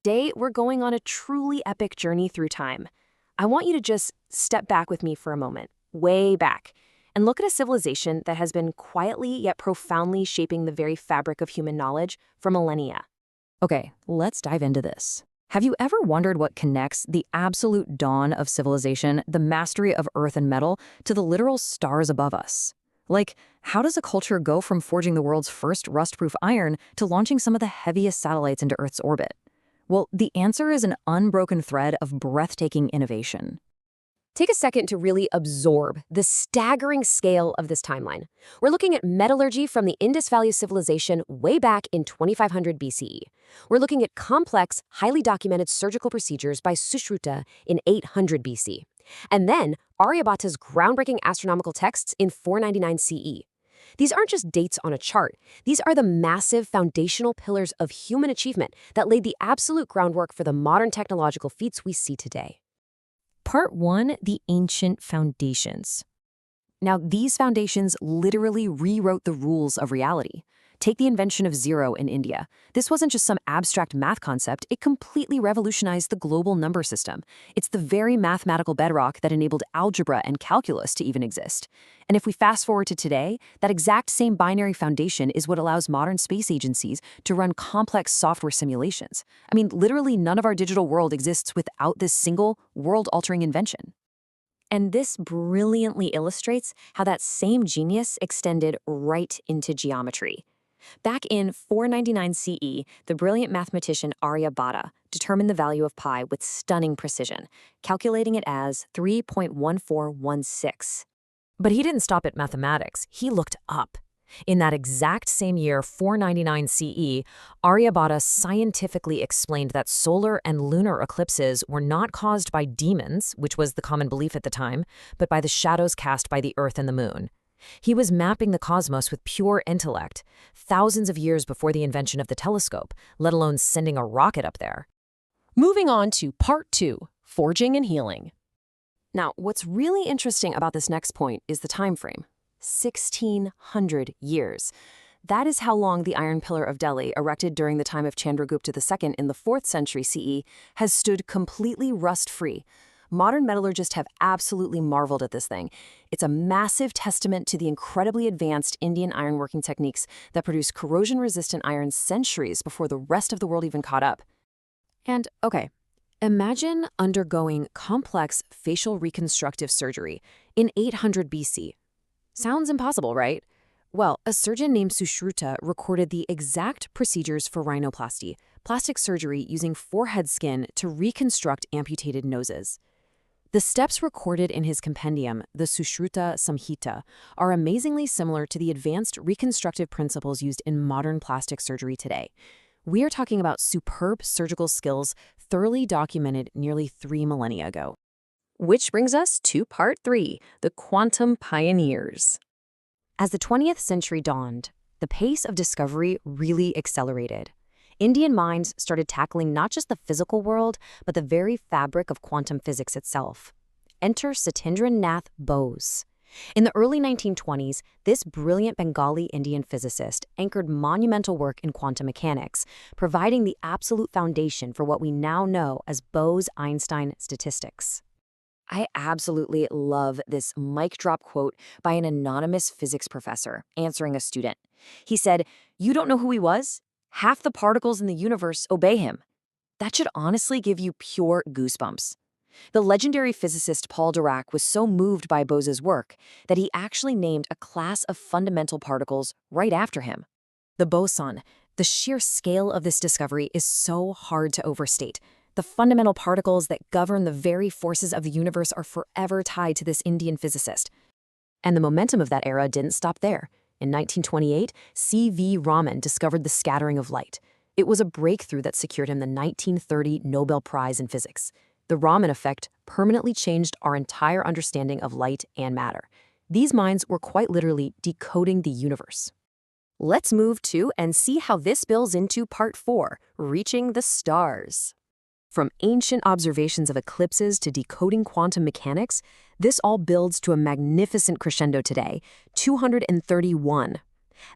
today we're going on a truly epic journey through time. I want you to just step back with me for a moment, way back, and look at a civilization that has been quietly yet profoundly shaping the very fabric of human knowledge for millennia. Okay, let's dive into this. Have you ever wondered what connects the absolute dawn of civilization, the mastery of earth and metal, to the literal stars above us? Like, how does a culture go from forging the world's first rust-proof iron to launching some of the heaviest satellites into Earth's orbit? Well, the answer is an unbroken thread of breathtaking innovation. Take a second to really absorb the staggering scale of this timeline. We're looking at metallurgy from the Indus Valley civilization way back in 2500 BCE. We're looking at complex, highly documented surgical procedures by Sushruta in 800 BC. And then Aryabhata's groundbreaking astronomical texts in 499 CE. These aren't just dates on a chart. These are the massive foundational pillars of human achievement that laid the absolute groundwork for the modern technological feats we see today. Part 1, the ancient foundations. Now, these foundations literally rewrote the rules of reality. Take the invention of zero in India. This wasn't just some abstract math concept, it completely revolutionized the global number system. It's the very mathematical bedrock that enabled algebra and calculus to even exist. And if we fast forward to today, that exact same binary foundation is what allows modern space agencies to run complex software simulations. I mean, literally none of our digital world exists without this single world-altering invention. And this brilliantly illustrates how that same genius extended right into geometry. Back in 499 CE, the brilliant mathematician Aryabhata determined the value of pi with stunning precision, calculating it as 3.1416. But he didn't stop at mathematics, he looked up. In that exact same year, 499 CE, Aryabhata scientifically explained that solar and lunar eclipses were not caused by demons, which was the common belief at the time, but by the shadows cast by the Earth and the Moon. He was mapping the cosmos with pure intellect, thousands of years before the invention of the telescope, let alone sending a rocket up there. Moving on to Part 2, Forging and Healing. Now, what's really interesting about this next point is the time frame. 1,600 years. That is how long the Iron Pillar of Delhi, erected during the time of Chandragupta II in the 4th century CE, has stood completely rust-free. Modern metallurgists have absolutely marveled at this thing. It's a massive testament to the incredibly advanced Indian ironworking techniques that produced corrosion-resistant iron centuries before the rest of the world even caught up. And, okay, imagine undergoing complex facial reconstructive surgery in 800 BC. Sounds impossible, right? Well, a surgeon named Sushruta recorded the exact procedures for rhinoplasty, plastic surgery using forehead skin to reconstruct amputated noses. The steps recorded in his compendium, the Sushruta Samhita, are amazingly similar to the advanced reconstructive principles used in modern plastic surgery today. We are talking about superb surgical skills thoroughly documented nearly 3 millennia ago. Which brings us to Part 3, the quantum pioneers. As the 20th century dawned, the pace of discovery really accelerated. Indian minds started tackling not just the physical world, but the very fabric of quantum physics itself. Enter Satyendra Nath Bose. In the early 1920s, this brilliant Bengali Indian physicist anchored monumental work in quantum mechanics, providing the absolute foundation for what we now know as Bose-Einstein statistics. I absolutely love this mic drop quote by an anonymous physics professor answering a student. He said, "You don't know who he was? Half the particles in the universe obey him." That should honestly give you pure goosebumps. The legendary physicist Paul Dirac was so moved by Bose's work that he actually named a class of fundamental particles right after him. The boson. The sheer scale of this discovery is so hard to overstate. The fundamental particles that govern the very forces of the universe are forever tied to this Indian physicist. And the momentum of that era didn't stop there. In 1928, C.V. Raman discovered the scattering of light. It was a breakthrough that secured him the 1930 Nobel Prize in Physics. The Raman effect permanently changed our entire understanding of light and matter. These minds were quite literally decoding the universe. Let's move to and see how this builds into Part 4, Reaching the Stars. From ancient observations of eclipses to decoding quantum mechanics, this all builds to a magnificent crescendo today, 231.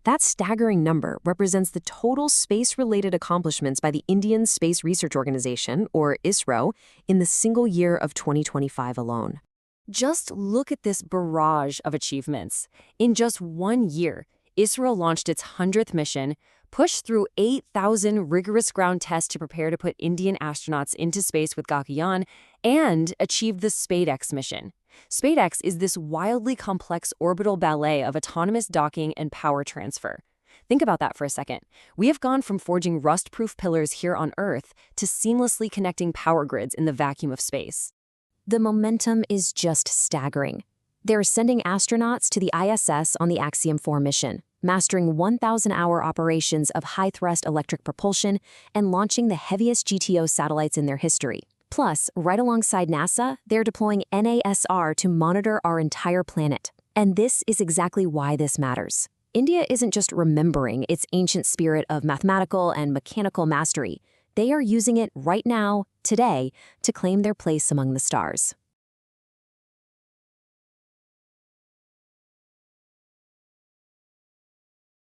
That staggering number represents the total space-related accomplishments by the Indian Space Research Organization, or ISRO, in the single year of 2025 alone. Just look at this barrage of achievements. In just 1 year, ISRO launched its 100th mission, pushed through 8,000 rigorous ground tests to prepare to put Indian astronauts into space with Gaganyaan, and achieved the SpaceX mission. SpaceX is this wildly complex orbital ballet of autonomous docking and power transfer. Think about that for a second. We have gone from forging rust-proof pillars here on Earth to seamlessly connecting power grids in the vacuum of space. The momentum is just staggering. They're sending astronauts to the ISS on the Axiom 4 mission, mastering 1,000-hour operations of high-thrust electric propulsion and launching the heaviest GTO satellites in their history. Plus, right alongside NASA, they're deploying NASR to monitor our entire planet. And this is exactly why this matters. India isn't just remembering its ancient spirit of mathematical and mechanical mastery. They are using it right now, today, to claim their place among the stars.